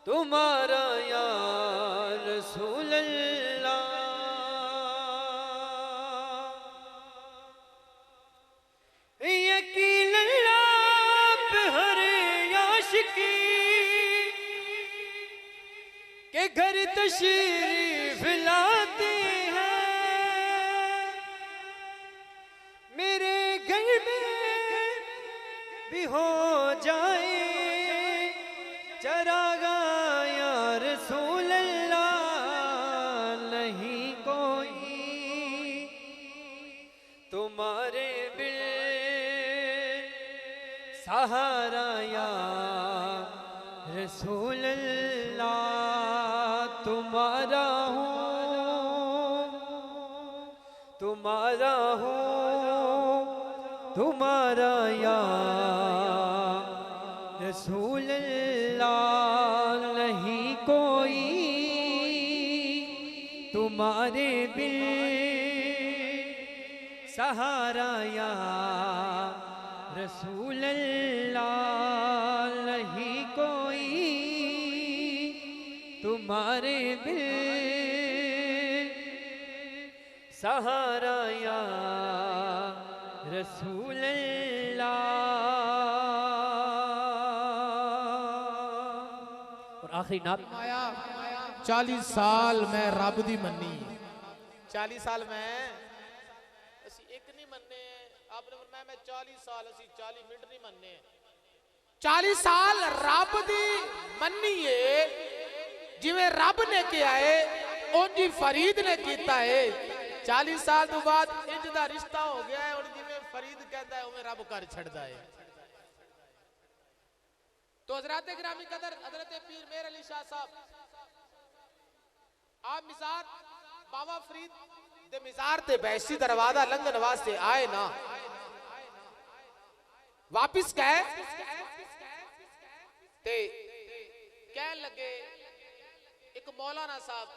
तुम्हारा या रसूल अल्लाह। यकीन अल्लाह पे हर आशिकी के घर तशरीफ लाते हैं। मेरे घर में भी हो जाए चरागा या रसूल अल्लाह। नहीं कोई तुम्हारे बिन सहारा या रसूल अल्लाह। तुम्हारा हूँ तुम्हारा हूँ तुम्हारा या रसूल अल्लाह। नहीं कोई तुम्हारे बिन सहारा या रसूल अल्लाह। नहीं कोई तुम्हारे बिन सहारा या रसूल अल्लाह। और आखिरी नात 40 साल मैं रब दी मन्नी। 40 साल मैं ਅਸੀਂ ਇੱਕ ਨਹੀਂ ਮੰਨੇ। आपने फरमाया मैं 40 साल ਅਸੀਂ 40 ਮਿੰਟ नहीं ਮੰਨੇ। 40 साल रब दी मन्नी है जिवें रब ने किया है उंजी फरीद ने कीता है। 40 साल तो बाद इंज दा रिश्ता हो गया है और जिवें फरीद कहता है उवें रब कर छड़दा है। तो हजरत गिरामी कदर हजरत पीर मेहर अली शाह साहब आप मिजार बाबा फरीद दे मिजार ते बैसी दरवाजा लंघन वास्ते आए ना वापिस गए ते कहन लगे एक मौलाना साहब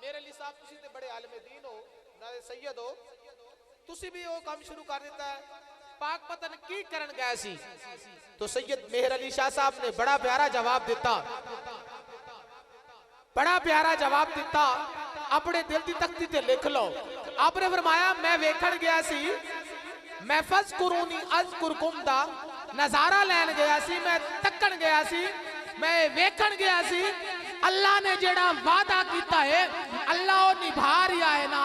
मेरे लिए साहब तुसी ते बड़े आलिम दीन हो नाले सैयद हो तुसी भी वो काम शुरू कर देता है पाक पतन की करन गए सी। तो सैयद मेहर अली शाह साहब ने बड़ा प्यारा जवाब दिता बड़ा प्यारा जवाब दिता अपने दिल की तख्ती ते लिख लो। आपने फरमाया मैं वेखण गया सी मैं फज़कुरूनी अज़कुरकुम दा नजारा लैन गया सी मैं तक्कण गया सी मैं वेखण गया सी अल्लाह ने जेड़ा वादा कीता है अल्लाह वो निभा रहा है ना।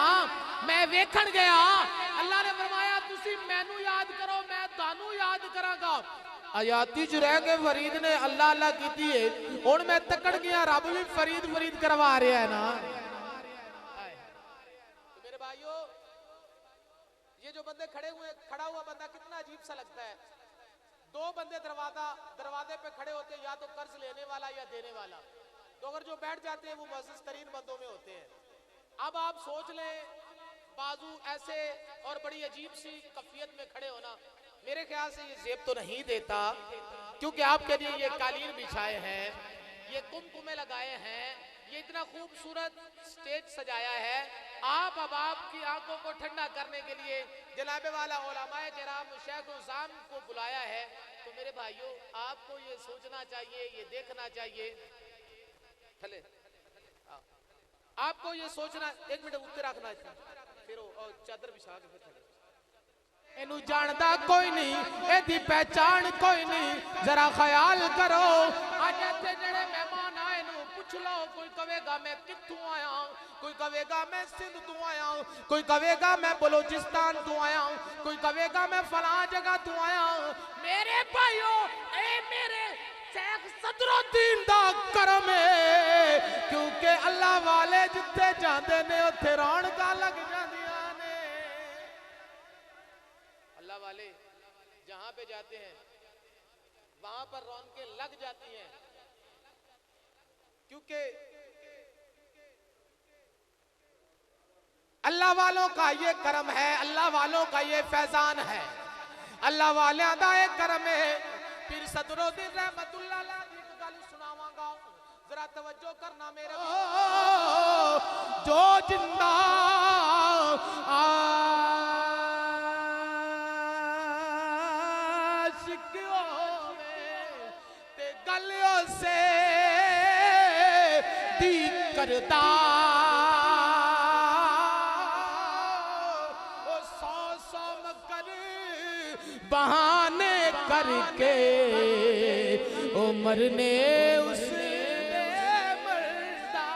मैं वेखण गया अल्लाह ने फरमाया तुसी मैनू याद करो मैं तानू याद करांगा। आयाती च रह के फरीद ने अल्लाह अल्लाह कीती है हुण मैं तक्कण गया रब भी फरीद फरीद करवा रहा है ना। तो मेरे भाइयों ये जो बंदे खड़ा हुआ बंदा कितना अजीब सा लगता है। दो बंदे दरवाजे पे खड़े होते हैं या तो कर्ज लेने वाला या देने वाला। तो अगर जो बैठ जाते हैं वो मुअज़्ज़ज़ तरीन बंदों में होते हैं। अब आप सोच लें बाजू ऐसे और बड़ी अजीब सी कफियत में खड़े होना मेरे ख्याल से ये जेब तो नहीं देता क्योंकि आपके लिए ये कालीन बिछाए हैं ये कुमकुमे लगाए हैं ये इतना खूबसूरत स्टेज सजाया है। आप अब आपकी आंखों को ठंडा करने के लिए जनाबे वाला उलमाए किराम शेख उसाम को बुलाया है। तो मेरे भाइयों आपको ये सोचना चाहिए ये देखना चाहिए थले आपको ये सोचना एक मिनट उत्ते रखना फिर और चादर बिछा के फिर थले इनू जानदा कोई नहीं एदी पहचान कोई नहीं जरा ख्याल करो। अज इत्थे जेड़े मेहमान आए नू पूछ लो कोई कहेगा मैं कित्थों आया कोई कहेगा मैं सिंध तो आया कोई कहेगा मैं बलोचिस्तान तो आया कोई कहेगा मैं फलां जगह तो आया। मेरे भाइयों ए मेरे शेख सदरुद्दीन दा करम है क्योंकि अल्लाह वाले जिथे जाते ने उत्थे रौनकां लग जांदियां ने। अल्लाह वाले जहां पे जाते हैं वहां पर रौनकें लग जाती हैं क्योंकि अल्लाह वालों का ये करम है अल्लाह वालों का ये फैजान है अल्लाह वाले दा ये करम है। फिर सदरुद्दीन रहमतुल्लाह अलैह दी एक गल सुनावांगा जरा तवज्जो करना मेरे जो जिंदा आशिक होवे ते गल से दी करदा ओ सौ सौ मकर बहाने करके ओ मरने उसने मरदा।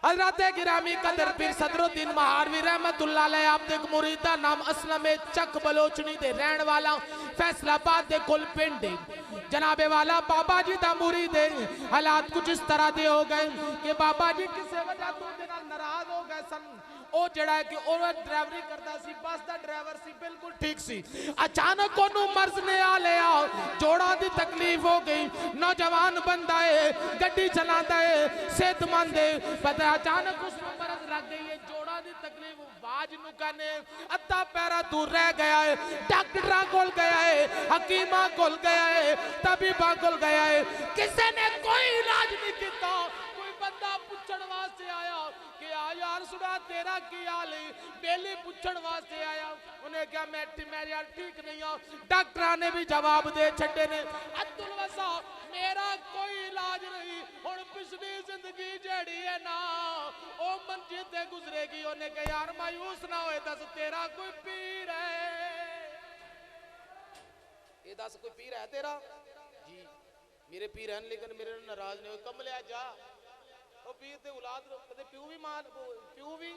हजरत गिरामी कदर पीर सदरुद्दीन महारवी रहमतुल्लाह अलैह आप दे मुरीद दा नाम असलम चक बलोचनी दे रहन वाला फैसलाबाद दे कुल पिंड जनाबे वाला बाबा जी दा मुरीद है। हालात कुछ इस तरह दे हो गए कि बाबा जी किसी वजह तो नाराज हो गए सन। ਉਹ ਜਿਹੜਾ ਹੈ कि ਉਹ ਡਰਾਈਵਰੀ ਕਰਦਾ ਸੀ ਬੱਸ ਦਾ ਡਰਾਈਵਰ ਸੀ ਬਿਲਕੁਲ ਠੀਕ ਸੀ ਅਚਾਨਕ ਉਹਨੂੰ ਮਰਜ਼ ਨੇ ਆ ਲਿਆ ਜੋੜਾਂ ਦੀ ਤਕਲੀਫ ਹੋ ਗਈ ਨੌਜਵਾਨ ਬੰਦਾ ਹੈ ਗੱਡੀ ਚਲਾਉਂਦਾ ਹੈ ਸਿਹਤਮੰਦ ਹੈ ਪਤਾ ਅਚਾਨਕ ਉਸ ਨੂੰ ਮਰਜ਼ ਲੱਗ ਗਈ ਹੈ ਜੋੜਾਂ ਦੀ ਤਕਲੀਫ ਬਾਜ ਨੂੰ ਕਹਨੇ ਅੱਧਾ ਪੈਰਾ ਦੂਰ ਰਹਿ ਗਿਆ ਹੈ ਡਾਕਟਰਾਂ ਕੋਲ ਗਿਆ ਹੈ ਹਕੀਮਾਂ ਕੋਲ ਗਿਆ ਹੈ ਤਬੀਬਾਂ ਕੋਲ ਗਿਆ ਹੈ ਕਿਸੇ ਨੇ ਕੋਈ ਇਲਾਜ ਨਹੀਂ ਕੀਤਾ ਕੋਈ ਬੰਦਾ ਪੁੱਛਣ ਵਾਸਤੇ ਆਇਆ कि आ यार सुना तेरा की हाल है बेली पूछण वास्ते आया उन्हें क्या मैं यार ठीक नहीं हूं डॉक्टर ने भी जवाब दे छड्डे ने अब्दुल वसा मेरा कोई इलाज नहीं हुण पिछली जिंदगी जेड़ी है ना ओ मंजी ते गुजरेगी उन्हें कहा यार मायूस ना होए दस तेरा कोई पीर है ये दस कोई पीर है तेरा जी मेरे पीर हैं लेकिन मेरे नाराज नहीं हो कमलिया जा पीर ते औलाद कदे प्यू भी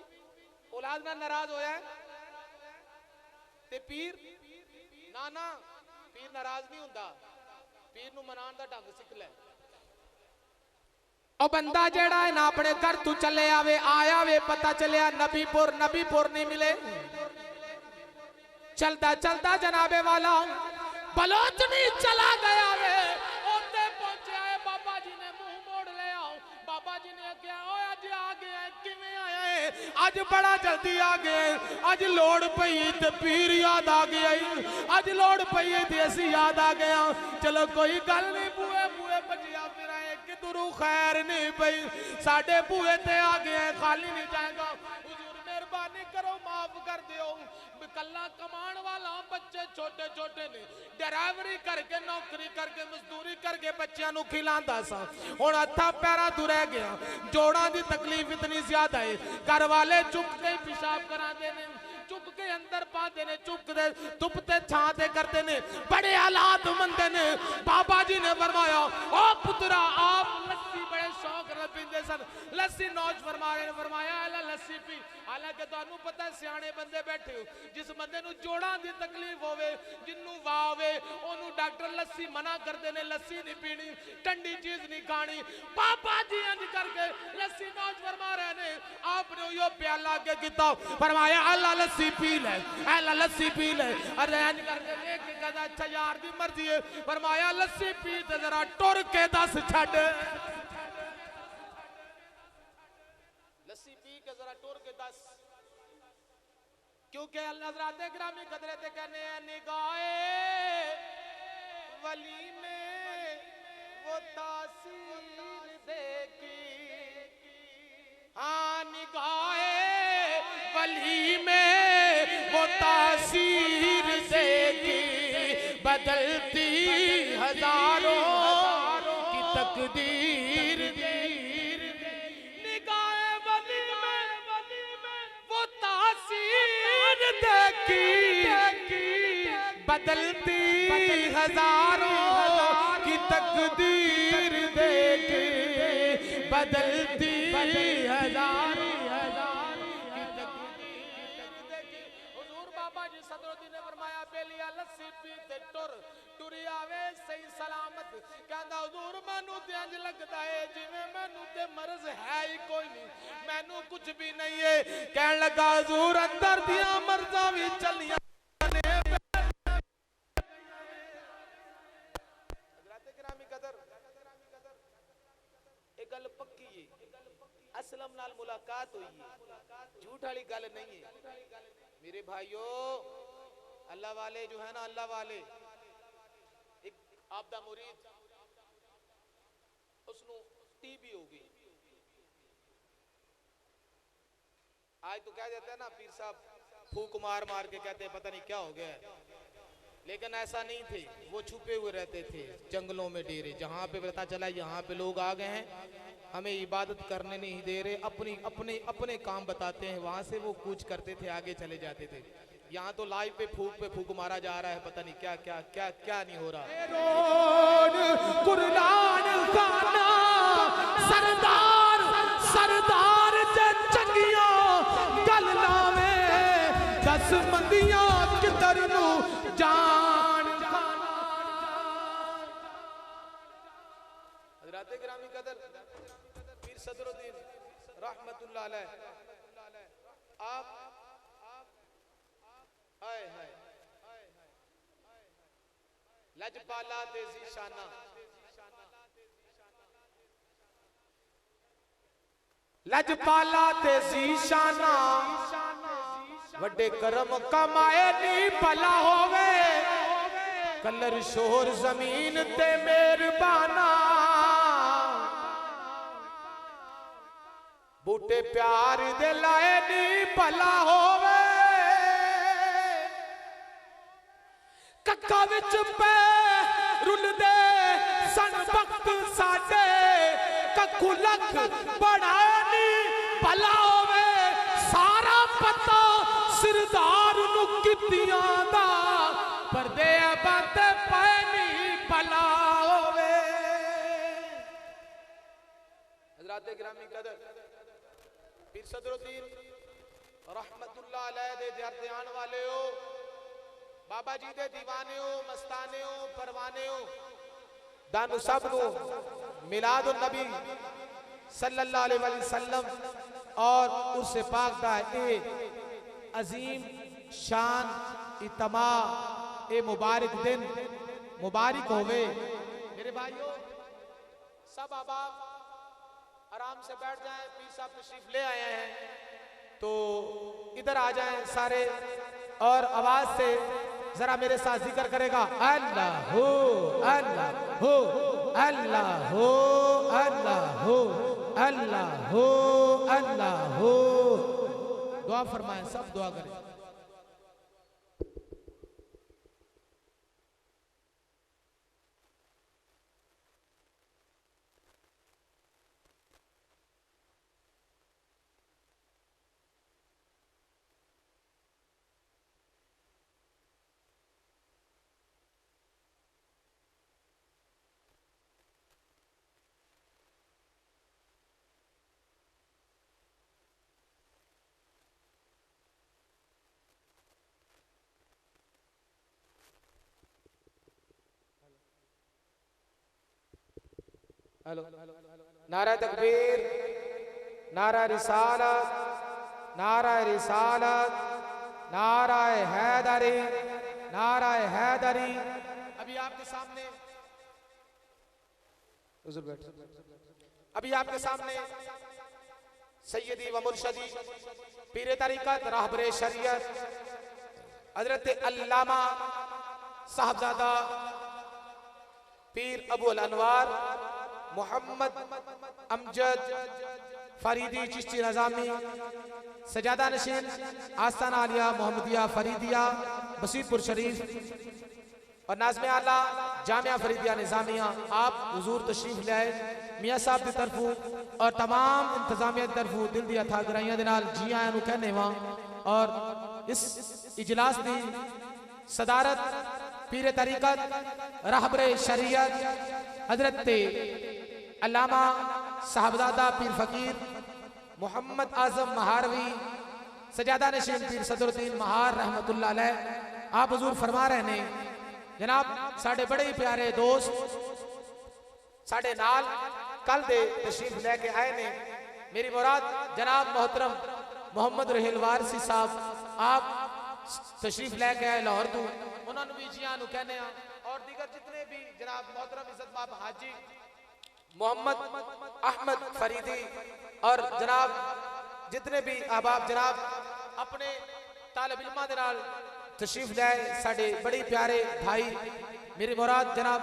औलाद ना नाराज होया है ते पीर ना ना पीर नाराज नहीं हुंदा पीर नु मनान दा ढंग सिख ले ओ बंदा जेड़ा है ना अपने घर तू चले आवे आया वे पता चलिया नबीपुर नहीं मिले चलता चलता जनाबे वाला बलोचनी चला गया वे ओते पहुंचे आए बाबा जी ने मुंह मोड़ लिया बाबा जी ने क्या आज आ गया किवें आया है आज बड़ा जल्दी आ गया आज लोड़ पई ते पीर याद आ गया आज लोड़ पई ते असी याद आ गया चलो कोई गल नहीं बूए बूए बजिया फिर आए किधरों खैर नहीं पई साडे बूए ते आ गया खाली नहीं जाएगा हुजूर मेहरबानी करो माफ कर दियो कल्ला कमान वाला बच्चे छोटे छोटे ने ड्राइवरी करके नौकरी करके मजदूरी करके बच्चों को खिलांदा सा हुण हत्था पैरा तू रह गया जोड़ां दी तकलीफ इतनी ज्यादा है घर वाले चुप के पेशाब करांदे ने चुप के अंदर पाते ने चुप के तुपते छाते करते ने बड़े हालात मंदे ने बाबा जी ने फरमाया ओ पुत्रा आप लस्सी बड़े शौक नाल पींदे सन लस्सी नौज फरमा रहे ने फरमाया अला लस्सी पी हालांकि तुहानू पता है सियाणे बंदे बैठे हो जिस बंदे नू जोड़ां दी तकलीफ होवे जिन्नू वावे ओनू डॉक्टर लस्सी मना करदे ने लस्सी नहीं पीनी ठंडी चीज नहीं खानी पापा जी इंज करके लस्सी नौज फरमा रहे ने आपने यो प्याला आगे कीता फरमाया अल्लाह लस्सी पी ले अल्लाह लस्सी पी ले अरे इंज करके देख के कहदा अच्छा यार दी मर्जी है फरमाया लस्सी पी ते जरा टुर के दस छड़ लस्सी पी के जरा टुर के दस क्योंकि हज़रात गिरामी कदरे ते कहने हैं निगाहे वली में वो तासीर देखी हाँ निगाहे वली में वो तासीर देखी बदलती हजारों की तकदीर निगाहे वली में वो तासीर देखी बदलती हजारों की तकदीर देखी बदलती हजारों की तकदीर देखी हुजूर बाबा जी सदरुद्दीन ने फरमाया बेलिया लस्सी पीते टुरी आवे सही सलामत कहंदा हुजूर मैनू ते इंज लगदा है जिवें मैनू ते मर्ज है ही कोई नहीं मैनू कुछ भी नहीं है कहन लगा हुजूर अंदर दियां मर्जां भी चलियां ने हज़रत गिरामी कदर एक गल पक्की है असलम नाल मुलाकात हुई है झूठ वाली गल नहीं है मेरे भाइयों अल्लाह वाले जो है ना अल्लाह वाले एक आपदा मुरीद उसनु टीबी हो गई आज तो कह देते हैं ना पीर साहब फूक मार मार के कहते हैं पता नहीं क्या हो गया लेकिन ऐसा नहीं थे, वो छुपे हुए रहते थे जंगलों में डेरे। जहाँ पे पता चला यहाँ पे लोग आ गए हैं, हमें इबादत करने नहीं दे रहे, अपनी अपने अपने काम बताते हैं, वहां से वो कूच करते थे, आगे चले जाते थे। यहाँ तो लाइव पे फूक मारा जा रहा है, पता नहीं क्या क्या क्या क्या नहीं हो रहा। कुर्बान खाना सरदार सरदार चंगिया गल लावे 10 मंदियां किधर नू जान खाना। हज़रात गिरामी कदर पीर सदरुद्दीन रहमतुल्लाह अलैह, आप हाय हाय लजपाला ते ज़ीशाना, लजपाला ते ज़ीशाना वड्डे करम कमाए नी भला होवे, कलर शोर जमीन ते मेहरबाना, बूटे प्यार दे लाए नी भला होवे, कक्का विच पै रुलदे सन वक्त साडे, कक्कू लख बड़ा नी भला होवे, सारा पता सिरदार नु कितियां दा, परदे बंद पै नी भला होवे। हज़रात गिरामी कदर पीर सदरुद्दीन रहमतुल्लाह अलैह दे ध्यान वाले हो, बाबा जी दे दीवाने हो, मस्ताने हो, परवाने हो, दानु सब नु मिलादुन नबी सल्लल्लाहु अलैहि वसल्लम और उससे पाक दा ए अजीम शान इतमा ए मुबारक दिन मुबारक होवे। मेरे भाइयों सब अहबाब आराम से बैठ जाएं, पीर साहब तशरीफ ले आए हैं तो इधर आ जाएं सारे, और आवाज से जरा मेरे साथ जिक्र करेगा अल्लाह हो अल्लाह हो अल्लाह हो अल्लाह हो अल्लाह हो अल्लाह हो। दुआ फरमाएं, सब दुआ करें। हेलो, नारा तकबीर, नारा रिसालत, नारा रिसालत, नारा हैदरी, नारा हैदरी। अभी आपके सामने सैयदी व मुर्शदी पीर तरीकत रहबरे शरीयत हजरत अल्लामा साहबजादा पीर अबुल अनवार मोहम्मद अमजद फरीदी चिश्ती नज़ामी सजादा नशीन आस्ताना आलिया मोहम्मदिया फरीदिया बसीरपुर शरीफ और नाज़्मे आला जामिया फरीदिया निज़ामिया, आप हुजूर तशरीफ ले आए मियाँ साहब की तरफू और तमाम इंतजामिया की तरफू दिल दी अथा गराइयां दे नाल जी आया नू कहने वा। और इस इजलास की सदारत पीर तरीकत रहबरे शरीयत हजरत अल्लामा साहबजादा पीर फकीर मोहम्मद आजम महारवी सजादा नशीन पीर सदरुद्दीन महार रहमतुल्लाह अलैह, आप हुजूर फरमा रहे ने जनाब साढ़े बड़े ही प्यारे दोस्त साढ़े नाल कल दे तशरीफ लेके आए ने। मेरी मुराद जनाब मोहतरम मोहम्मद रहील वारसी साहब, आप तशरीफ लेके आए लाहौर तो, उन्होंने भी जी आनू कहने और दीगर जितने भी जनाब मोहतरम इज्जत बाब हाजी मोहम्मद अहमद फरीदी और जनाब जितने भी अहबाब जनाब अपने तालिब इल्मां दे नाल तशरीफ लाए, साढ़े बड़े प्यारे भाई मेरी मुराद जनाब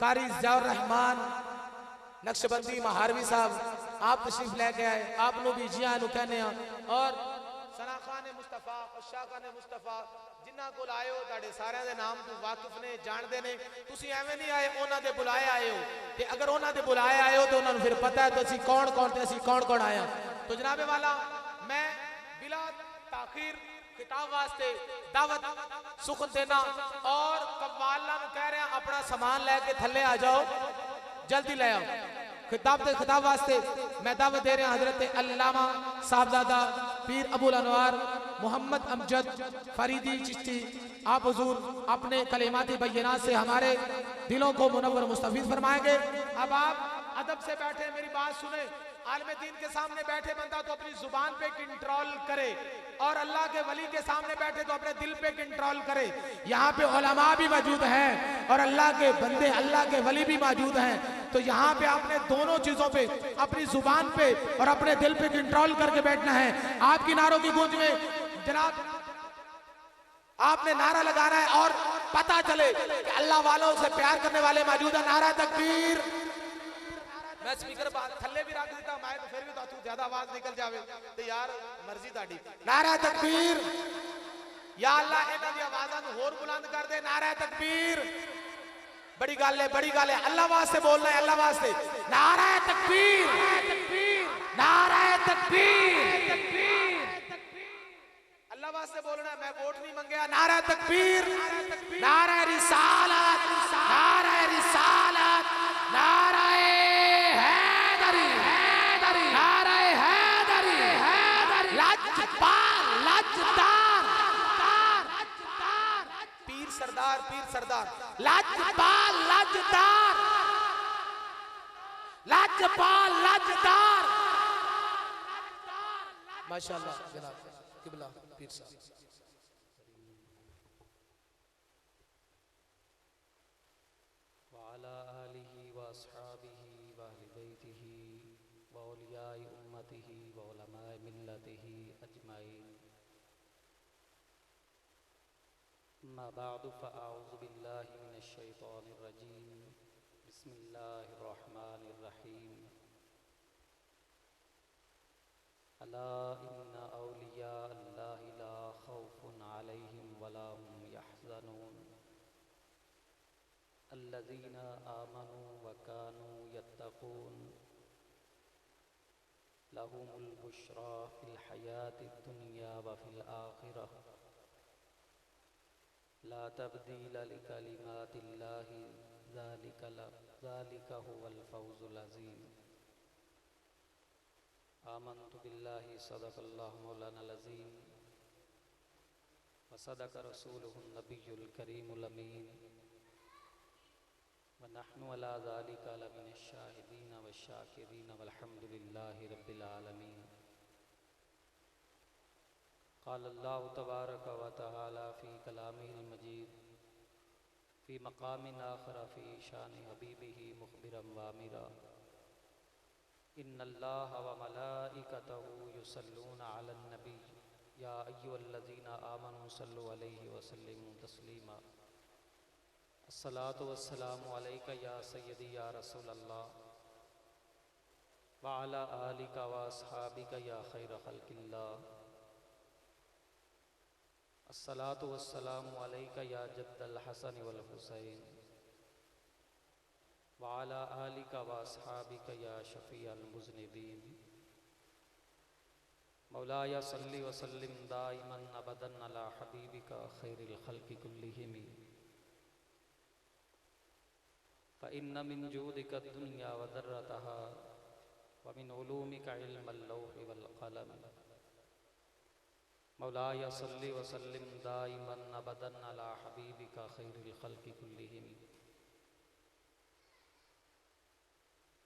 कारी ज़ियाउर रहमान नक्शबंदी महारवी साहब, आप तशरीफ लेके आए, आपनों भी जी आनू कहने और सना खान मुस्तफ़ा और शाह खान मुस्तफ़ा ਜਿਨ੍ਹਾਂ ਕੋਲ ਆਏ ਹੋ ਤੁਹਾਡੇ ਸਾਰਿਆਂ ਦੇ ਨਾਮ ਤੋਂ ਵਾਕਿਫ ਨੇ, ਜਾਣਦੇ ਨੇ। ਤੁਸੀਂ ਐਵੇਂ ਨਹੀਂ ਆਏ, ਉਹਨਾਂ ਦੇ ਬੁਲਾਏ ਆਏ ਹੋ, ਤੇ ਅਗਰ ਉਹਨਾਂ ਦੇ ਬੁਲਾਏ ਆਏ ਹੋ ਤੇ ਉਹਨਾਂ ਨੂੰ ਫਿਰ ਪਤਾ ਹੈ ਤੁਸੀਂ ਕੌਣ ਕੌਣ ਤੇ ਅਸੀਂ ਕੌਣ ਕੌਣ ਆਏ ਹਾਂ। तो जनाबे वाला मैं बिला ताखीर खिताब वास्ते दावत सुखन देना और कव्वाला कह रहे हैं अपना सामान लेके थल्ले आ जाओ, जल्दी ले आओ। खिताब वास्ते मैं दावत दे रहे हैं हजरत अल्लामा साहबजादा पीर अबुल अनवार मोहम्मद अमजद फरीदी चिश्ती, आप हुजूर अपने कलिमाती बय्यनात से हमारे दिलों को मुनव्वर मुस्तफीद फरमाएंगे। अब आप अदब से बैठे मेरी बात सुने। आलम दीन के सामने बैठे बंदा तो अपनी जुबान पे कंट्रोल करे, और अल्लाह के वली के सामने बैठे तो अपने दिल पे कंट्रोल करे। यहाँ पे उलमा भी मौजूद हैं और अल्लाह के बंदे अल्लाह के वली भी मौजूद हैं, तो यहाँ पे आपने दोनों चीजों पे अपनी जुबान पे और अपने दिल पे कंट्रोल करके बैठना है। आपकी नारों की गूंज में जनाब आपने नारा लगाना है और पता चले कि अल्लाह वालों से प्यार करने वाले मौजूद है। नारा तकबीर। मैं स्पीकर थल्ले भी रख देता मैं, तो फिर भी तो ज्यादा आवाज निकल जावे तो यार मर्जी ताड़ी। नारा तकबीर। या अल्लाह इन्हां दी आवाज़ां नूं होर बुलंद कर दे। नारा तकबीर। बड़ी गल है, बड़ी गल है। अल्लाह वास्ते बोलना है, अल्लाह वास्ते। नारा तकबीर, नारा तकबीर, अल्लाह वास्ते बोलना है। मैं वोट नहीं मंगया। नारा तकबीर, नारा रिसालत, नारा रिसालत, नारा सरदार पीर सरदार लाजपाल लाजदार लाजपाल लाजदार। माशाअल्लाह जनाब किबला पीर साहब। वाला आलिही व अस्हाबिही व अहले बैतिही व औलियाए उम्मतिही व उलमाए मिल्लतिही अजमाइन। अम्मा बअदु फ़अऊज़ु बिल्लाहि मिनश शैतानिर रजीम। बिस्मिल्लाहिर रहमानिर रहीम। अला इन्ना औलिया अल्लाहि ला खौफुन अलैहिम वला हुम यहज़नून अल्लज़ीना आमनू व कानू यत्तक़ून लहुमुल बुश्रा फ़िल हयातिद दुनिया व फ़िल आखिरह ला तब्दील लिकलिमातिल्लाहि ज़ालिका हुवल फ़ौज़ुल अज़ीम। आमन्तु बिल्लाहि सदक़ल्लाहु मौलानाल अज़ीम व सदक़ रसूलुहुन नबियुल करीमुल अमीन व नहनु अला ज़ालिका लमिनश शाहिदीन व शाकिरीन वल्हम्दुलिल्लाहि रब्बिल आलमीन। क़ाल अल्लाहु तबारक व तआला फ़ी कलामिहिल मजीद फ़ी मक़ामिन आख़र फ़ी शानि हबीबिही मुख़बिरन व आमिरा। इन्नल्लाह व मलाइकतहु युसल्लूना अलन नबी या अय्युहल्लज़ीना आमनू सल्लु अलैहि व सल्लिमू तस्लीमा। अस्सलातु वस्सलामु अलैका या सय्यदी या रसूलल्लाह व अला आलिका व अस्हाबिका या खैर खल्क़िल्लाह। अस्सलातु वस्सलामु अलैका या जद्दल हसन वल हुसैन व अला आलिका व अस्हाबिका या शफ़ीअल मुज़निबीन। मौलाया सल्लि व सल्लिम दाइमन अबदन अला हबीबिका खैरिल खल्क़ि कुल्लिहिम फ़इन्न मिन जूदिका दुनिया व दर्रतहा व मिन उलूमिका इल्मल लौहि वल क़लम। मौलाया सल्लि व सल्लिम दाइमन अबदन अला हबीबिका खैरिल खल्क़ि कुल्लिहिम।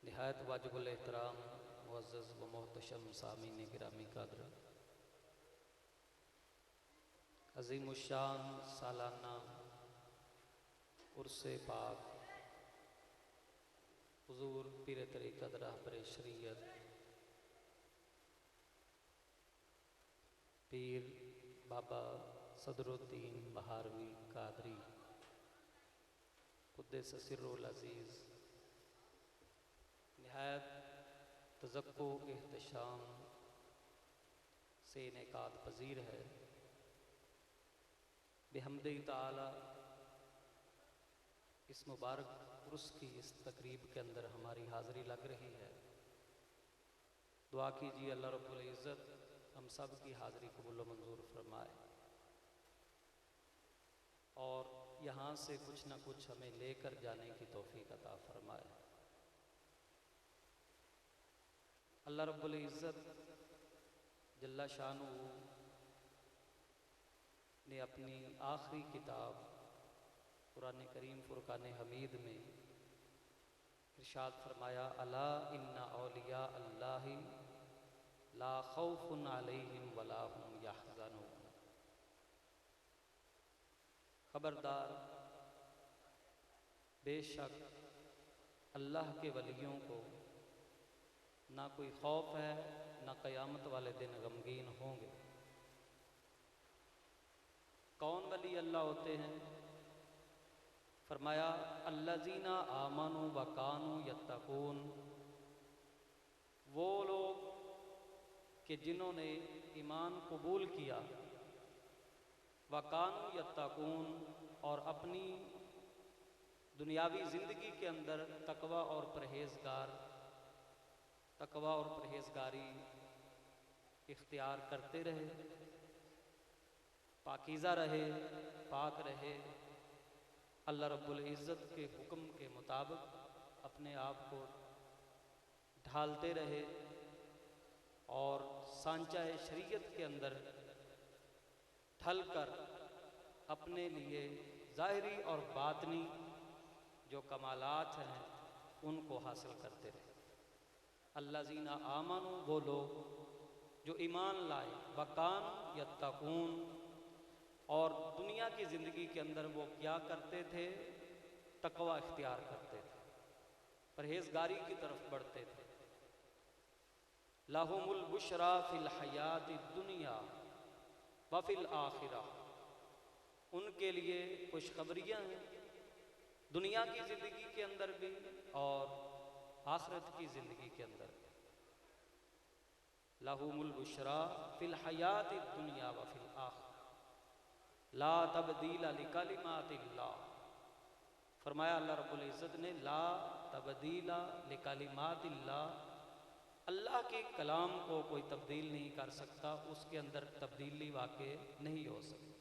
निहायत वाजिबुल एहतराम मुअज़्ज़ज़ व मोहतशम सामीन गिरामी कद्र, अज़ीमुश्शान सालाना उर्से पाक हुज़ूर पीर तरीक़त रहबर शरीयत पीर बाबा सदरुद्दीन बहारवी कादरी क़ुद्दस सिर्रुल अज़ीज़ निहायत तज़क्को एहतशाम से इनेकाद पज़ीर है बिहम्दि ताला इस मुबारक उर्स की इस तकरीब के अंदर हमारी हाज़िरी लग रही है। दुआ कीजिए अल्लाह रब्बुल इज़्ज़त हम सब की हाज़िरी कबूल व मंजूर फरमाए और यहाँ से कुछ न कुछ हमें लेकर जाने की तौफीक अता फरमाए। अल्लाह रब्बुल इज़्ज़त जल्ला शानु ने अपनी आखिरी किताब कुरान करीम फुरकान हमीद में इरशाद फरमाया, अला इन्ना औलिया अल्लाहि ला खौफुन अलैहिम वला हुम यहज़नून। खबरदार, बेशक अल्लाह के वलियों को ना कोई खौफ है, ना क़यामत वाले दिन गमगीन होंगे। कौन वली अल्लाह होते हैं? फरमाया, अल्लज़ीना आमनु व कानू यत्तकून, वो लोग कि जिन्होंने ईमान कबूल किया, व कानू यत्तकून, और अपनी दुनियावी ज़िंदगी के अंदर तकवा और परहेज़गारी इख्तियार करते रहे, पाकीज़ा रहे, पाक रहे, अल्लाह रब्बुल इज़्ज़त के हुक्म के मुताबिक अपने आप को ढालते रहे और सांचा शरीयत के अंदर ढल कर अपने लिए ज़ाहिरी और बातनी जो कमालात हैं उनको हासिल करते रहे। अल्लज़ीना आमनु, वो लोग जो ईमान लाए, वकान यत्तकून, और दुनिया की ज़िंदगी के अंदर वो क्या करते थे? तकवा इख्तियार करते थे, परहेज़गारी की तरफ बढ़ते थे। लहुमुल बुशरा फिल हयाति दुनिया व फिल आखिरा, उनके लिए खुशखबरियाँ हैं दुनिया की ज़िंदगी के अंदर भी और आखिरत की ज़िंदगी के अंदर भी। लहुमुल बुशरा फिल हयाति दुनिया व फिल आखिरा ला तब्दीला लिकलिमातिल्लाह। फरमाया अल्लाह रब्बुल इज़्ज़त ने, ला तब्दीला लिकलिमातिल्लाह, अल्लाह के कलाम को कोई तब्दील नहीं कर सकता, उसके अंदर तब्दीली वाक़ई नहीं हो सकती,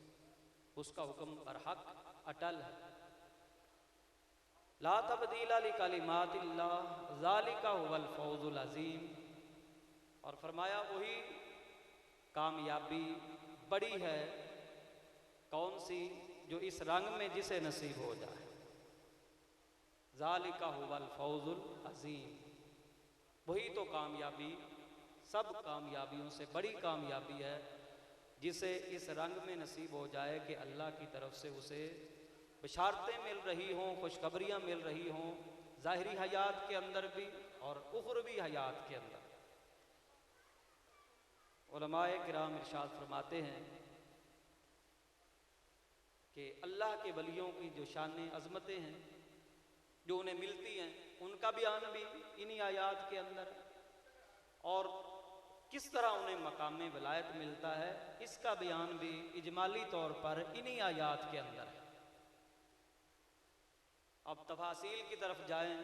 उसका हुक्म बरहक अटल है। ला तब्दीला लिकलिमातिल्लाह ज़ालिका हुवल फौज़ुल अज़ीम। और फरमाया वही कामयाबी बड़ी है, कौन सी? जो इस रंग में जिसे नसीब हो जाए। ज़ालिका हुवल फौज़ुल अज़ीम, वही तो कामयाबी, सब कामयाबियों से बड़ी कामयाबी है जिसे इस रंग में नसीब हो जाए कि अल्लाह की तरफ से उसे बशारतें मिल रही हों, खुशखबरियाँ मिल रही हों, ज़ाहिरी हयात के अंदर भी और उख़रवी हयात के अंदर। उलमाए किराम इरशाद फरमाते हैं कि अल्लाह के वलियों की जो शान अज़मतें हैं जो उन्हें मिलती हैं, उनका बयान भी इन्हीं आयात के अंदर, और किस तरह उन्हें मकाम वलायत मिलता है इसका बयान भी इजमाली तौर पर इन्हीं आयात के अंदर है। अब तफासील की तरफ जाएं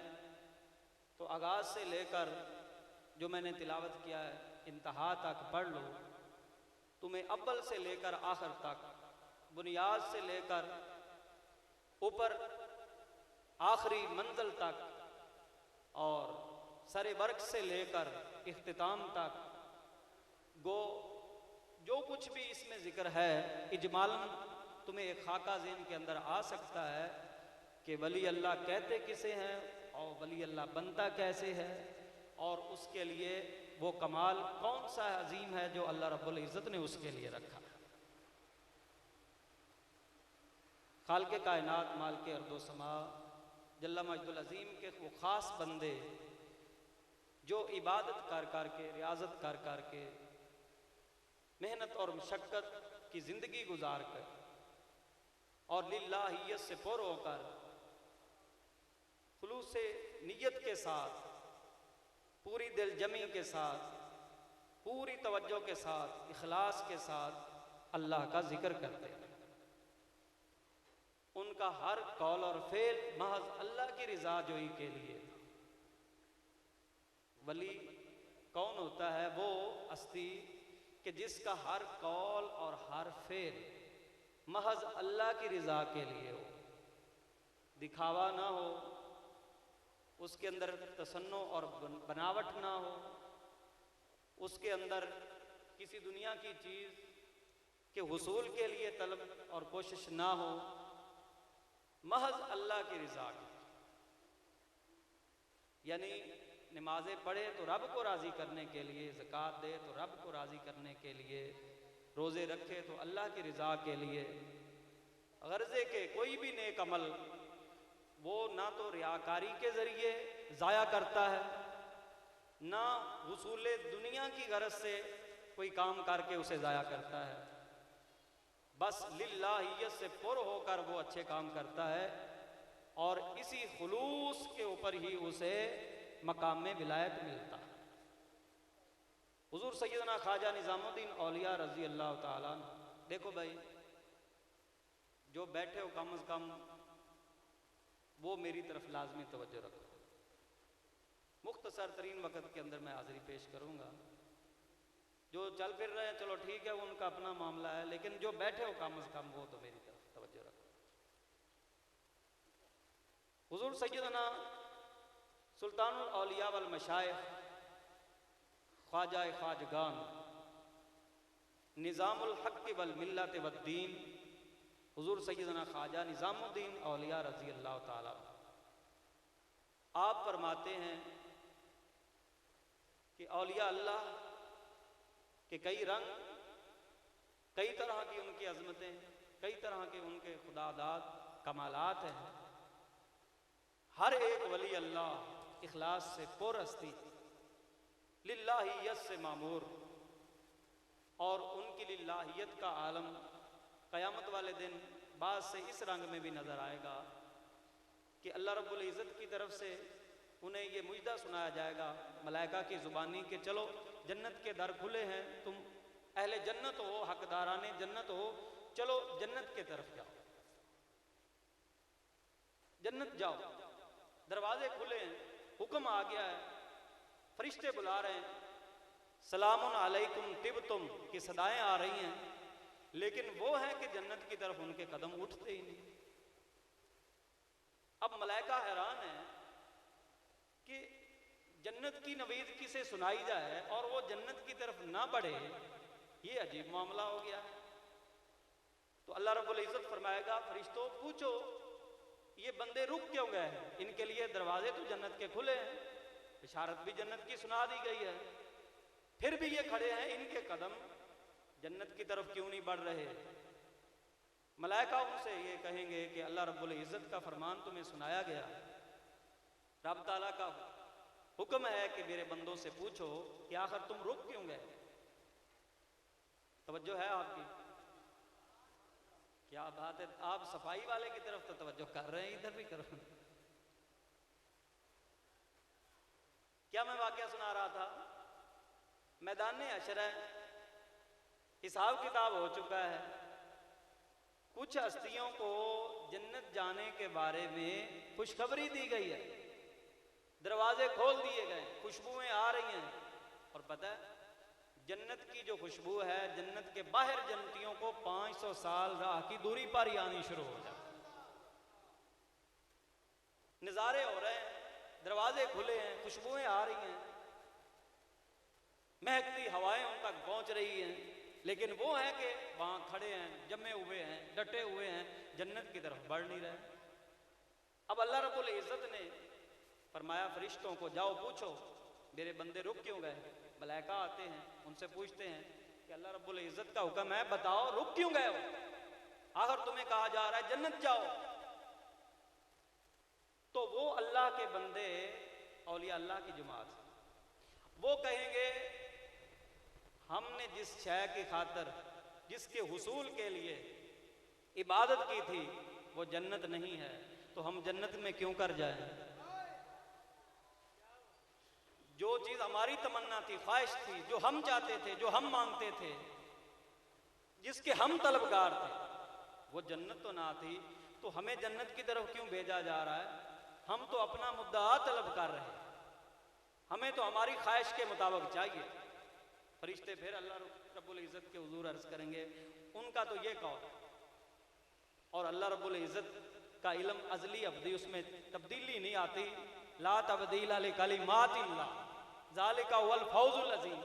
तो आगाज़ से लेकर जो मैंने तिलावत किया है इंतहा तक पढ़ लो, तुम्हें अव्वल से लेकर आखिर तक, बुनियाद से लेकर ऊपर आखिरी मंजिल तक और सरे वर्क से लेकर इख्तिताम तक, गो जो कुछ भी इसमें ज़िक्र है इजमालन तुम्हें एक खाका ज़हन के अंदर आ सकता है कि वली अल्लाह कहते किसे हैं और वली अल्लाह बनता कैसे है, और उसके लिए वो कमाल कौन सा अजीम है जो अल्लाह रब्बुल इज़्ज़त ने उसके लिए रखा। खालिक़े कायनात मालिके अर्दो समा जल्ला मजदुल अज़ीम के वो ख़ास बंदे जो इबादत कर कर के, रियाजत कर कर के, मेहनत और मशक्क़त की ज़िंदगी गुजार कर और लिल्लाहियत से पुर होकर खुलूस नियत के साथ, पूरी दिलजमी के साथ, पूरी तवज्जो के साथ, इखलास के साथ अल्लाह का जिक्र करते हैं। उनका हर कौल और फेल महज अल्लाह की रिजा जोई के लिए था। वली कौन होता है? वो हस्ती कि जिसका हर कौल और हर फेल महज अल्लाह की रिजा के लिए हो, दिखावा ना हो, उसके अंदर तसन्नो और बनावट ना हो, उसके अंदर किसी दुनिया की चीज के हुसूल के लिए तलब और कोशिश ना हो, महज अल्लाह की रिजा की। यानी नमाजें पढ़े तो रब को राजी करने के लिए, ज़कात दे तो रब को राजी करने के लिए, रोज़े रखे तो अल्लाह की रिजा के लिए। गर्जे के कोई भी नेक अमल वो ना तो रियाकारी के ज़रिए ज़ाया करता है, ना हुसूल दुनिया की गरज से कोई काम करके उसे ज़ाया करता है। बस लिल्लाहियत से पुर होकर वो अच्छे काम करता है और इसी खुलूस के ऊपर ही उसे मकाम में विलायत मिलता है। हुजूर सैयदना ख्वाजा निज़ामुद्दीन औलिया रज़ी अल्लाह ताला अन्हु, देखो भाई जो बैठे हो कम अज़ कम वो मेरी तरफ लाजमी तवज्जो रखो। मुख्तसर तरीन वक़्त के अंदर मैं हाज़िरी पेश करूँगा। जो चल फिर रहे हैं चलो ठीक है, वो उनका अपना मामला है, लेकिन जो बैठे हो कम अज़ कम वो तो मेरी तरफ तवज्जो रखो। हुजूर सैयदना सुल्तानुल औलिया वल मशाइख ख्वाजा ख्वाजगान निज़ामुल हक़ वल मिल्लत वद्दीन हुजूर सैयदना ख्वाजा निज़ामुद्दीन औलिया रज़ी अल्लाह ताला आप फरमाते हैं कि औलिया अल्लाह के कई रंग, कई तरह की उनकी अज़मतें, कई तरह के उनके खुदादाद कमालात हैं। हर एक वली अल्लाह इखलास से पुरस्ती, लिल्लाहियत से मामूर, और उनकी लिल्लाहियत का आलम क़यामत वाले दिन बाद से इस रंग में भी नज़र आएगा कि अल्लाह रब्बुल इज़्ज़त की तरफ से उन्हें ये मुजदा सुनाया जाएगा मलाइका की ज़ुबानी के चलो जन्नत के दर खुले हैं, तुम अहले जन्नत हो, हकदाराने जन्नत हो, चलो जन्नत के तरफ जाओ, जन्नत जाओ, दरवाजे खुले हैं, हुक्म आ गया है, फरिश्ते बुला रहे हैं, सलामुन अलैकुम तिब्तुम की सदाएं आ रही हैं, लेकिन वो है कि जन्नत की तरफ उनके कदम उठते ही नहीं। अब मलाइका हैरान है कि जन्नत की नवीद किसे सुनाई जाए और वो जन्नत की तरफ ना बढ़े, ये अजीब मामला हो गया है। तो अल्लाह रब्बुल इज़्ज़त फरमाएगा फरिश्तों पूछो ये बंदे रुक क्यों गए हैं? इनके लिए दरवाजे तो जन्नत के खुले हैं, बिशारत भी जन्नत की सुना दी गई है, फिर भी ये खड़े हैं, इनके कदम जन्नत की तरफ क्यों नहीं बढ़ रहे? मलाइका उनसे ये कहेंगे कि अल्लाह रब्बुल इज़्ज़त का फरमान तुम्हें सुनाया गया, रब ताला का हुक्म है कि मेरे बंदों से पूछो कि आखिर तुम रुक क्यों गए? तवज्जो है आपकी? क्या बात है, आप सफाई वाले की तरफ तो तवज्जो कर रहे हैं, इधर भी करो। क्या मैं वाकया सुना रहा था, मैदान हशर है, हिसाब किताब हो चुका है, कुछ हस्तियों को जन्नत जाने के बारे में खुशखबरी दी गई है, दरवाजे खोल दिए गए, खुशबुएं आ रही हैं, और पता है जन्नत की जो खुशबू है, जन्नत के बाहर जन्नतियों को 500 साल राह की दूरी पर ही आनी शुरू हो जाए। नज़ारे हो रहे हैं, दरवाजे खुले हैं, खुशबुएं आ रही हैं, महकती हवाएं उन तक पहुंच रही हैं, लेकिन वो है कि वहां खड़े हैं, जमे हुए हैं, डटे हुए हैं, जन्नत की तरफ बढ़ नहीं रहे। अब अल्लाह रब्बुल इज़्ज़त ने फरमाया फरिश्तों को जाओ पूछो मेरे बंदे रुक क्यों गए? मलाइका आते हैं, उनसे पूछते हैं कि अल्लाह रब्बुल इज़्ज़त का हुक्म है, बताओ रुक क्यों गए हो? आखिर तुम्हें कहा जा रहा है जन्नत जाओ। तो वो अल्लाह के बंदे औलिया अल्लाह की जमात, वो कहेंगे हमने जिस शय की खातर, जिसके हुसूल के लिए इबादत की थी वो जन्नत नहीं है, तो हम जन्नत में क्यों कर जाएं? जो चीज हमारी तमन्ना थी, ख्वाहिश थी, जो हम चाहते थे, जो हम मांगते थे, जिसके हम तलबगार थे, वो जन्नत तो ना थी, तो हमें जन्नत की तरफ क्यों भेजा जा रहा है? हम तो अपना मुद्दा तलब कर रहे हैं, हमें तो हमारी ख्वाहिश के मुताबिक चाहिए। फरिश्ते फिर अल्लाह रब्बुल इज़्ज़त के हुजूर अर्ज करेंगे, उनका तो ये कौल, और अल्लाह रब्बुल इज़्ज़त का इल्म अज़ली अब्दी, उसमें तब्दीली नहीं आती। ला तब्दीला लिकलिमातिल्लाह ज़ालिका हुवल फौज़ुल अज़ीम।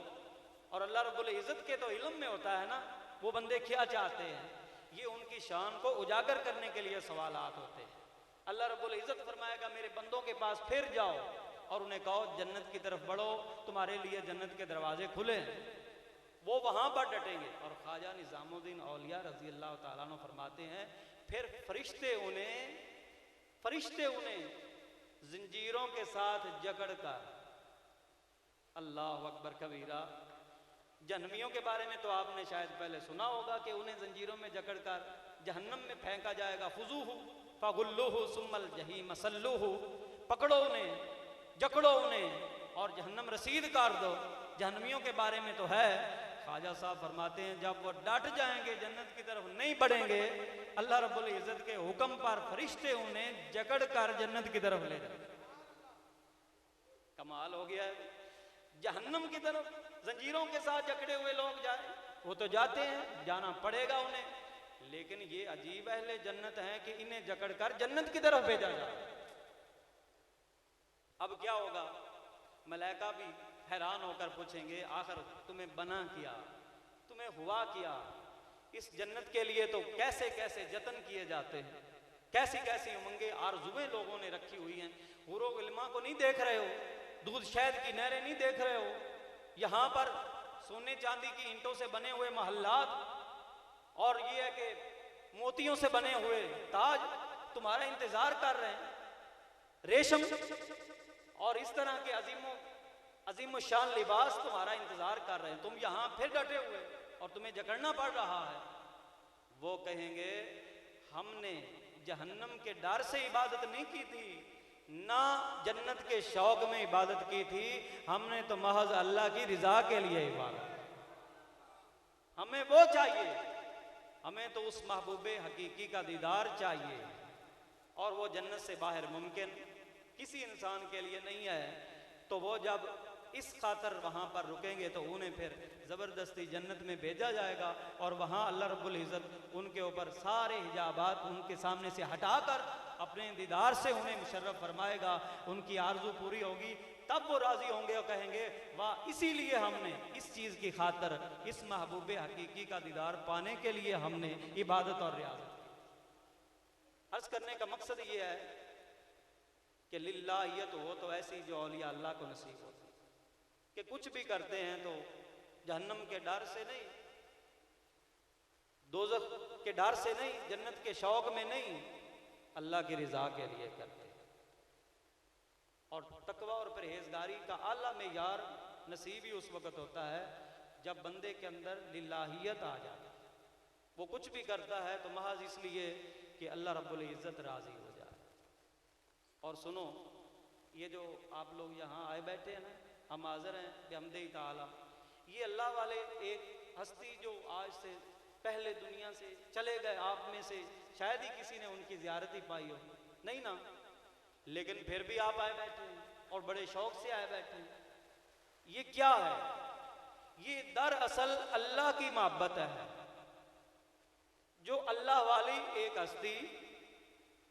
और अल्लाह रब्बुल इज़्ज़त के तो इल्म में होता है ना, वो बंदे क्या चाहते हैं, ये उनकी शान को उजागर करने के लिए सवालात होते हैं। अल्लाह रब्बुल इज़्ज़त फरमाएगा, मेरे बंदों के पास फिर जाओ और उन्हें कहो जन्नत की तरफ बढ़ो, तुम्हारे लिए जन्नत के दरवाजे खुले हैं। वो वहां पर डटेंगे। और ख्वाजा निज़ामुद्दीन औलिया रज़ी अल्लाह ताला अन्हु फरमाते हैं, फिर फरिश्ते उन्हें जंजीरों के साथ जकड़ कर, अल्लाह अकबर कबीरा, जहन्नमियों के बारे में तो आपने शायद पहले सुना होगा कि उन्हें जंजीरों में जकड़ कर जहन्नम में फेंका जाएगा। फुज़ूहु फगुल्लूहु सुम्मल जहीम सल्लूहु, पकड़ो उन्हें, जकड़ो उन्हें और जहन्नम रसीद कर दो। जहन्नमियों के बारे में तो है। ख्वाजा साहब फरमाते हैं, जब वो डट जाएंगे, जन्नत की तरफ नहीं बढ़ेंगे, अल्लाह रब्बुल इज़्ज़त के हुक्म पर फरिश्ते उन्हें जकड़ कर जन्नत की तरफ ले जाएंगे। कमाल हो गया है। जहन्नम की तरफ जंजीरों के साथ जकड़े हुए लोग जाए, वो तो जाते हैं, जाना पड़ेगा उन्हें, लेकिन ये अजीब अहले जन्नत हैं कि इन्हें जकड़कर जन्नत की तरफ भेजा जाए। अब क्या होगा? मलाइका भी हैरान होकर पूछेंगे, आखिर तुम्हें बना किया, तुम्हें हुआ क्या? इस जन्नत के लिए तो कैसे कैसे जतन किए जाते हैं, कैसी कैसी उमंगे आरजुएं लोगों ने रखी हुई हैं। हुरो इल्मा को नहीं देख रहे हो, दूध शहद की नहरें नहीं देख रहे हो, यहाँ पर सोने चांदी की ईंटों से बने हुए महल्लात और ये है कि मोतियों से बने हुए ताज तुम्हारा इंतजार कर रहे हैं, रेशम और इस तरह के अजीम शान लिबास तुम्हारा इंतजार कर रहे हैं। तुम यहाँ फिर डटे हुए और तुम्हें जकड़ना पड़ रहा है। वो कहेंगे, हमने जहन्नम के डर से इबादत नहीं की थी, ना जन्नत के शौक में इबादत की थी, हमने तो महज अल्लाह की रिजा के लिए इबादत। हमें वो चाहिए, हमें तो उस महबूबे हकीकी का दीदार चाहिए, और वो जन्नत से बाहर मुमकिन किसी इंसान के लिए नहीं है। तो वो जब इस खातर वहाँ पर रुकेंगे तो उन्हें फिर ज़बरदस्ती जन्नत में भेजा जाएगा, और वहाँ अल्लाह रब्बुल इज़्ज़त उनके ऊपर सारे हिजाबात उनके सामने से हटाकर अपने दीदार से उन्हें मुशर्रफ फरमाएगा। उनकी आरज़ू पूरी होगी, तब वो राज़ी होंगे और कहेंगे, वाह, इसीलिए हमने इस चीज़ की खातर, इस महबूबे हकीकी का दीदार पाने के लिए हमने इबादत और रियाज़त की। अर्ज़ करने का मकसद ये है कि लिल्लाहियत हो तो ऐसी जो औलिया अल्लाह को नसीब होती है, कि कुछ भी करते हैं तो जहन्नम के डर से नहीं, दोज़ख के डर से नहीं, जन्नत के शौक में नहीं, अल्लाह की रिजा के लिए करते हैं। और तकवा और परहेजगारी का आला मेयार नसीब ही उस वक़्त होता है जब बंदे के अंदर लिल्लाहियत आ जाती है। वो कुछ भी करता है तो महज इसलिए कि अल्लाह रब्बुल इज़्ज़त राज़ी हो जाए। और सुनो, ये जो आप लोग यहाँ आए बैठे हैं ना, हम हाज़िर हैं बिहम्दिही ताला, ये अल्लाह वाले एक हस्ती जो आज से पहले दुनिया से चले गए, आप में से शायद ही किसी ने उनकी ज़ियारत ही पाई हो, नहीं ना, लेकिन फिर भी आप आए बैठे हैं और बड़े शौक से आए बैठे हैं। ये क्या है? ये दरअसल अल्लाह की मोहब्बत है। जो अल्लाह वाली एक हस्ती,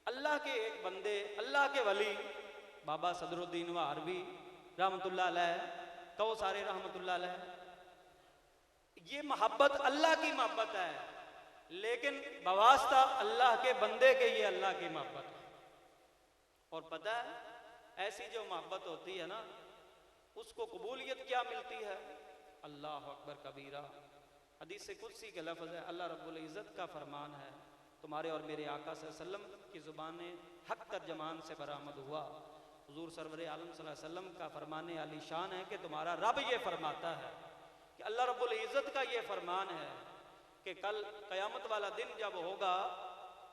अल्लाह के एक बंदे, अल्लाह के वली बाबा सदरुद्दीन वारवी रहमतुल्लाह अलैह, कहो सारे रहमतुल्लाह अलैह, ये मोहब्बत अल्लाह की मोहब्बत है, लेकिन बवास्ता अल्लाह के बंदे के ये अल्लाह की मोहब्बत है। और पता है, ऐसी जो मोहब्बत होती है ना, उसको कबूलियत क्या मिलती है? अल्लाह अकबर कबीरा। हदीस कुदसी के लफ्ज़ है, अल्लाह रब्बुल इज़्ज़त का फरमान है, तुम्हारे और मेरे आका सल्लल्लाहु अलैहि वसल्लम की ज़ुबान हक तर्जमान से बरामद हुआ। हुज़ूर सरवर आलम सल्लल्लाहु अलैहि वसल्लम का फरमान आली शान है कि तुम्हारा रब ये फरमाता है कि अल्लाह रब्बुल इज़्ज़त का ये फरमान है कि कल क़यामत वाला दिन जब होगा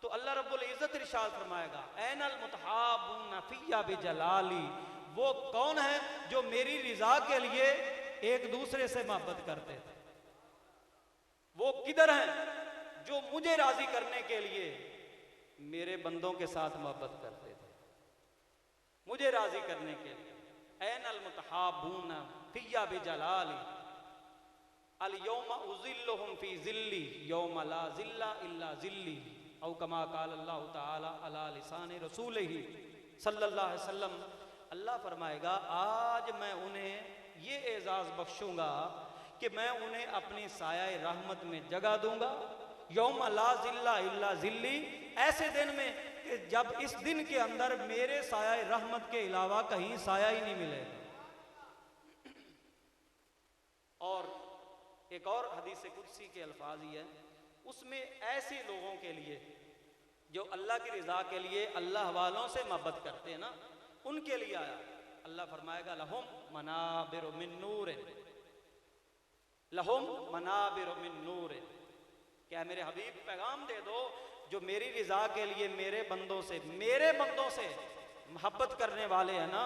तो अल्लाह रब्बुल इज़्ज़त इरशाद फरमाएगा, ऐनल मुतहाबून फ़िय्या बिजलाली, वो कौन है जो मेरी रिजा के लिए एक दूसरे से मोहब्बत करते थे? वो किधर हैं जो मुझे राजी करने के लिए मेरे बंदों के साथ मोहब्बत करते थे मुझे राजी करने के लिए। ऐनल मुतहाबून फिया बिजलाली अल यौमा उज़िल्लुहुम फी ज़िल्ली यौमा ला ज़िल्ला इल्ला ज़िल्ली औ कमा क़ाल अल्लाह तआला अला लिसान रसूलिही सल्लल्लाहु अलैहि वसल्लम। अल्लाह फरमाएगा आज मैं उन्हें ये एजाज़ बख्शूंगा कि मैं उन्हें अपनी साया रहमत में जगह दूंगा। यौम ला ज़िल्ला इल्ला ज़िल्ली, ऐसे दिन में कि जब इस दिन के अंदर मेरे साया रहमत के अलावा कहीं साया ही नहीं मिलेगा। और एक और हदीस कुदसी के अल्फाज ही है, उसमें ऐसे लोगों के लिए जो अल्लाह की रज़ा के लिए अल्लाह वालों से मोहब्बत करते हैं ना, उनके लिए आया। अल्लाह फरमाएगा लहुम मनाबिरु मिन नूर, लहुम मनाबिरु मिन नूर। क्या मेरे हबीब पैगाम दे दो जो मेरी रज़ा के लिए मेरे बंदों से मोहब्बत करने वाले हैं ना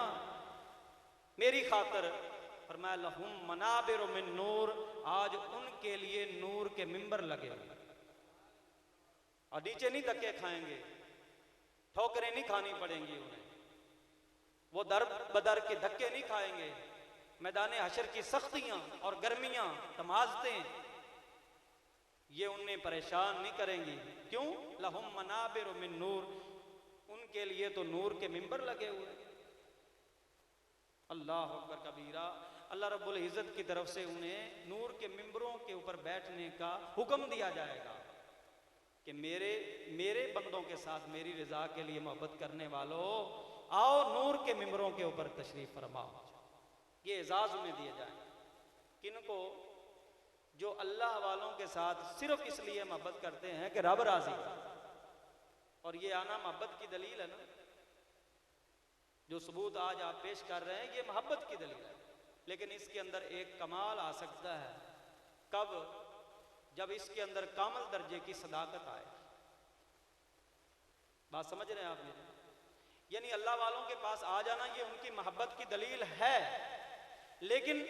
मेरी खातिर, फरमाया लहुम मनाबिरु मिन नूर, आज उनके लिए नूर के मिंबर लगे और नीचे नहीं धक्के खाएंगे, ठोकरें नहीं खानी पड़ेंगी उन्हें, वो दर बदर के धक्के नहीं खाएंगे, मैदान हशर की सख्तियां और गर्मियां तमाज़तें ये उन्हें परेशान नहीं करेंगी। क्यों? लहुम मनाबिरु मिन नूर, उनके लिए तो नूर के मिंबर लगे हुए। अल्लाह अकबर कबीरा। अल्लाह रब्बुल इज़्ज़त की तरफ से उन्हें नूर के मिंबरों के ऊपर बैठने का हुक्म दिया जाएगा कि मेरे बंदों के साथ मेरी रज़ा के लिए मोहब्बत करने वालों आओ नूर के मिंबरों के ऊपर तशरीफ फरमाओ। ये एजाज़ उन्हें दिए जाएंगे। किनको? जो अल्लाह वालों के साथ सिर्फ इसलिए मोहब्बत करते हैं कि रब राजी। और ये आना मोहब्बत की दलील है ना, जो सबूत आज आप पेश कर रहे हैं ये मोहब्बत की दलील है। लेकिन इसके अंदर एक कमाल आ सकता है कब? जब इसके अंदर कामल दर्जे की सदाकत आए। बात समझ रहे हैं आप मेरी? यानी अल्लाह वालों के पास आ जाना ये उनकी मोहब्बत की दलील है, लेकिन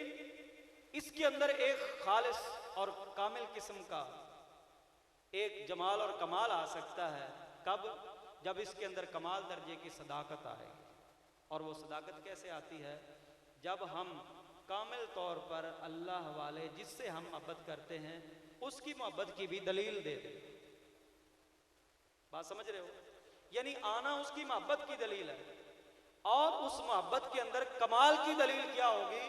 इसके अंदर एक खालिस और कामिल किस्म का एक जमाल और कमाल आ सकता है। कब? जब इसके अंदर कमाल दर्जे की सदाकत आएगी। और वो सदाकत कैसे आती है? जब हम कामिल तौर पर अल्लाह वाले जिससे हम मोहब्बत करते हैं उसकी मोहब्बत की भी दलील दे दें। बात समझ रहे हो? यानी आना उसकी मोहब्बत की दलील है। और उस मोहब्बत के अंदर कमाल की दलील क्या होगी?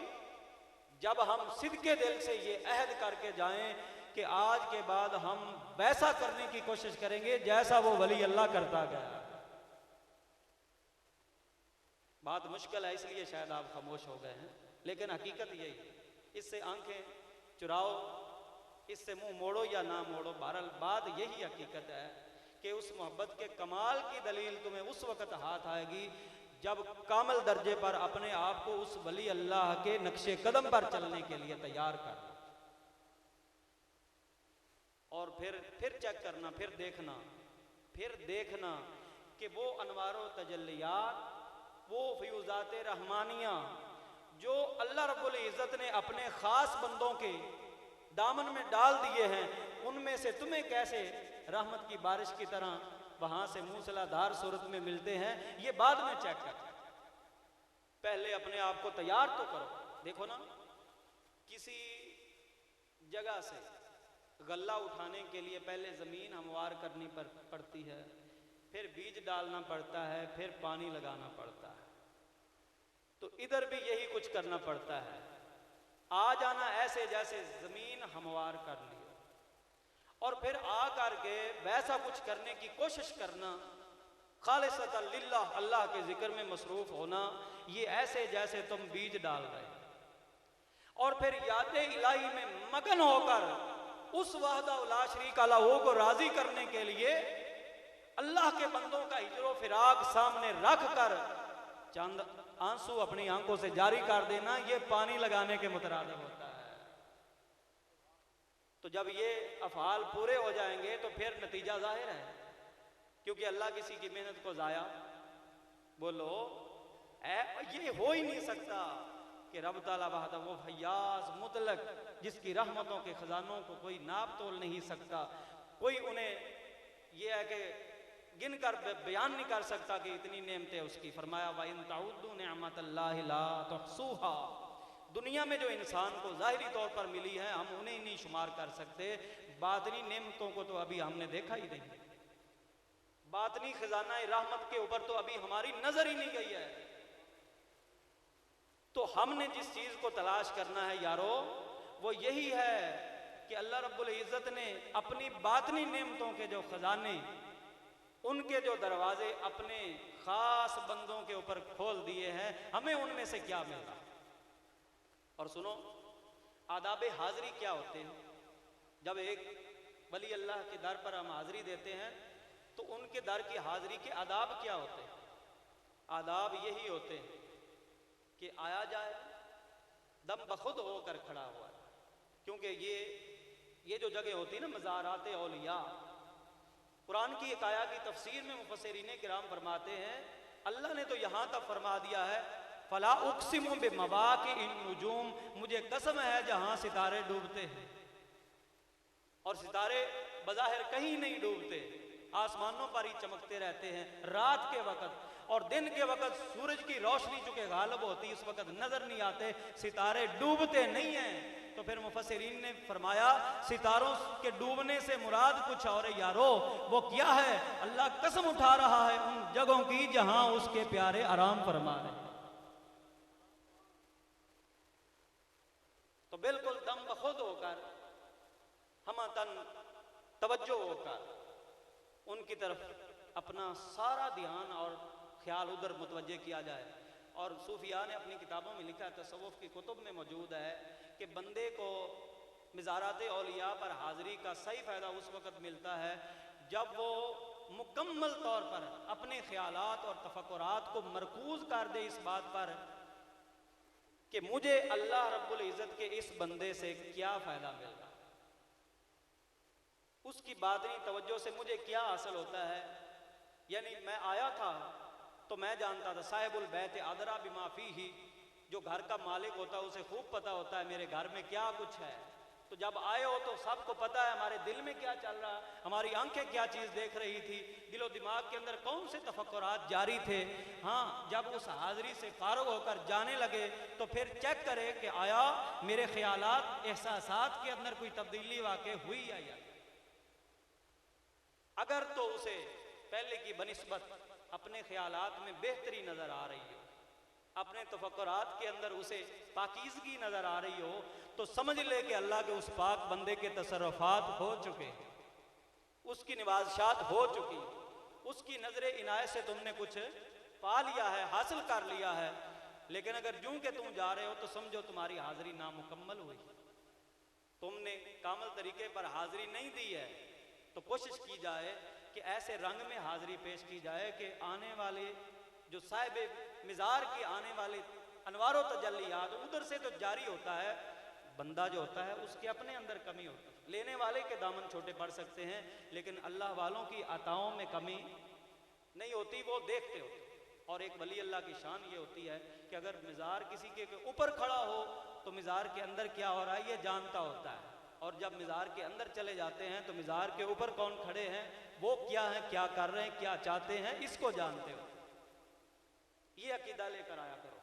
जब हम सिद्के दिल से ये अहद करके जाएं कि आज के बाद हम वैसा करने की कोशिश करेंगे जैसा वो वली अल्लाह करता गया। बात मुश्किल है इसलिए शायद आप खामोश हो गए हैं, लेकिन हकीकत यही है। इससे आंखें चुराओ, इससे मुंह मोड़ो या ना मोड़ो, बहरहाल बात यही हकीकत है कि उस मोहब्बत के कमाल की दलील तुम्हें उस वक़्त हाथ आएगी जब कामिल दर्जे पर अपने आप को उस वली अल्लाह के नक्शे कदम पर चलने के लिए तैयार कर लो। और फिर चेक करना, फिर देखना कि वो अनवारो तजल्लियात, वो फ्यूज़ात रहमानिया जो अल्लाह रब्बुल इज़्ज़त ने अपने ख़ास बंदों के दामन में डाल दिए हैं, उनमें से तुम्हें कैसे रहमत की बारिश की तरह वहां से मूसलाधार सूरत में मिलते हैं, ये बाद में चेक कर। पहले अपने आप को तैयार तो करो। देखो ना, किसी जगह से गल्ला उठाने के लिए पहले ज़मीन हमवार करनी पड़ती है, फिर बीज डालना पड़ता है, फिर पानी लगाना पड़ता है। तो इधर भी यही कुछ करना पड़ता है। आ जाना ऐसे जैसे ज़मीन हमवार कर ली और फिर आ करके वैसा कुछ करने की कोशिश करना, खालिसतन लिल्लाह, अल्लाह के जिक्र में मसरूफ होना, ये ऐसे जैसे तुम बीज डाल रहे और फिर याद इलाही में मगन होकर उस वहदा ला शरीक लहू को राजी करने के लिए अल्लाह के बंदों का हिजरो फिराक सामने रख कर चंद आंसू अपनी आंखों से जारी कर देना, ये पानी लगाने के मुतरादिफ होता है। तो जब ये अफ़ाल पूरे हो जाएंगे तो फिर नतीजा जाहिर है, क्योंकि अल्लाह किसी की मेहनत को ज़ाया, बोलो ये हो ही नहीं सकता कि रब ताला वहदा वो फय्याज़ मुतलक, जिसकी रहमतों के ख़जानों को कोई नाप तोल नहीं सकता। कोई उन्हें ये है कि गिन कर बयान नहीं कर सकता कि इतनी नेमतें उसकी। फरमाया व इन ताउद्दू निअमतल्लाहि ला तुहसूहा, दुनिया में जो इंसान को ज़ाहिरी तौर पर मिली है हम उन्हें नहीं शुमार कर सकते, बातनी नेमतों को तो अभी हमने देखा ही नहीं, बातनी खजाना रहमत के ऊपर तो अभी हमारी नजर ही नहीं गई है। तो हमने जिस चीज को तलाश करना है यारो वो यही है कि अल्लाह रब्बुल इज़्ज़त ने अपनी बातनी नेमतों के जो खजाने, उनके जो दरवाजे अपने खास बंदों के ऊपर खोल दिए हैं, हमें उनमें से क्या मिल रहा। और सुनो, आदाब हाजिरी क्या होते हैं। जब एक वली अल्लाह के दर पर हम हाजिरी देते हैं तो उनके दर की हाजिरी के आदाब क्या होते हैं। आदाब यही होते हैं कि आया जाए दम बखुद होकर खड़ा हुआ, क्योंकि ये जो जगह होती है ना मज़ारात औलिया, कुरान की एक आया की तफसीर में मुफस्सिरीन किराम फरमाते हैं अल्लाह ने तो यहाँ तक फरमा दिया है फला उक़सिमु बिमवाक़िइन नुजूम, मुझे कसम है जहाँ सितारे डूबते हैं। और सितारे बज़ाहिर कहीं नहीं डूबते, आसमानों पर ही चमकते रहते हैं रात के वक़्त, और दिन के वक़्त सूरज की रोशनी चूँकि गालिब होती उस वक़्त नज़र नहीं आते, सितारे डूबते नहीं हैं। तो फिर मुफस्सिरीन ने फरमाया सितारों के डूबने से मुराद कुछ और है यारो, वो क्या है। अल्लाह कसम उठा रहा है उन जगहों की जहां उसके प्यारे आराम फरमा रहे। तो बिल्कुल दम बखुद होकर, हमतन तवज्जो होकर उनकी तरफ अपना सारा ध्यान और ख्याल उधर मुतवज्जे किया जाए। और सूफिया ने अपनी किताबों में लिखा है, तसव्वुफ की कुतुब में मौजूद है कि बंदे को मिज़ारात औलिया पर हाज़िरी का सही फ़ायदा उस वक़्त मिलता है जब वो मुकम्मल तौर पर अपने ख़यालात और तफक्कुरात को मरकूज़ कर दे इस बात पर कि मुझे अल्लाह रब्बुल इज़्ज़त के इस बंदे से क्या फ़ायदा मिल रहा, उसकी बातनी तवज्जो से मुझे क्या हासिल होता है। यानी मैं आया था तो मैं जानता था साहिबुल बैत अदरा बिमा फीही, जो घर का मालिक होता है उसे खूब पता होता है मेरे घर में क्या कुछ है। तो जब आए हो तो सबको पता है हमारे दिल में क्या चल रहा, हमारी आंखें क्या चीज़ देख रही थी, दिलो दिमाग के अंदर कौन से तफक्कुरात जारी थे। हाँ, जब उस हाज़िरी से फारुग होकर जाने लगे तो फिर चेक करे कि आया मेरे ख्यालात एहसासात के अंदर कोई तब्दीली वाक़ई हुई या अगर तो उसे पहले की बनिस्बत अपने ख्यालात में बेहतरी नज़र आ रही हो, अपने तफक्कुरात के अंदर उसे पाकीज़गी नज़र आ रही हो, तो समझ ले कि अल्लाह के उस पाक बंदे के तसर्रुफात हो चुके, उसकी निवाज़शात हो चुकी, उसकी नज़र इनायत से तुमने कुछ पा लिया है, हासिल कर लिया है। लेकिन अगर यूं के तुम जा रहे हो तो समझो तुम्हारी हाज़िरी नामुकम्मल हुई, तुमने कामल तरीके पर हाज़िरी नहीं दी है। तो कोशिश की जाए कि ऐसे रंग में हाज़िरी पेश की जाए कि आने वाले जो साहिब मिज़ार के आने वाले अनवारो तजल्लियात उधर से तो जारी होता है, बंदा जो होता है उसके अपने अंदर कमी होती है। लेने वाले के दामन छोटे पड़ सकते हैं लेकिन अल्लाह वालों की अताओं में कमी नहीं होती, वो देखते होते। और एक वली अल्लाह की शान ये होती है कि अगर मिज़ार किसी के ऊपर खड़ा हो तो मिज़ार के अंदर क्या हो रहा है ये जानता होता है, और जब मिज़ार के अंदर चले जाते हैं तो मिज़ार के ऊपर कौन खड़े हैं, वो क्या हैं, क्या कर रहे हैं, क्या चाहते हैं, इसको जानते हो। ये अकीदा लेकर आया करो,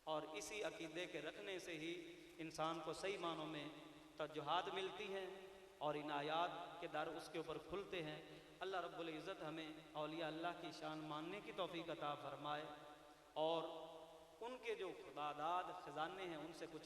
और इसी अकीदे के रखने से ही इंसान को सही मानों में तवज्जुहात मिलती हैं और इनायात के दर उसके ऊपर खुलते हैं। अल्लाह रब्बुल इज़्ज़त हमें औलिया अल्लाह की शान मानने की तौफीक अता फरमाए और उनके जो खुदादाद खजाने हैं उनसे कुछ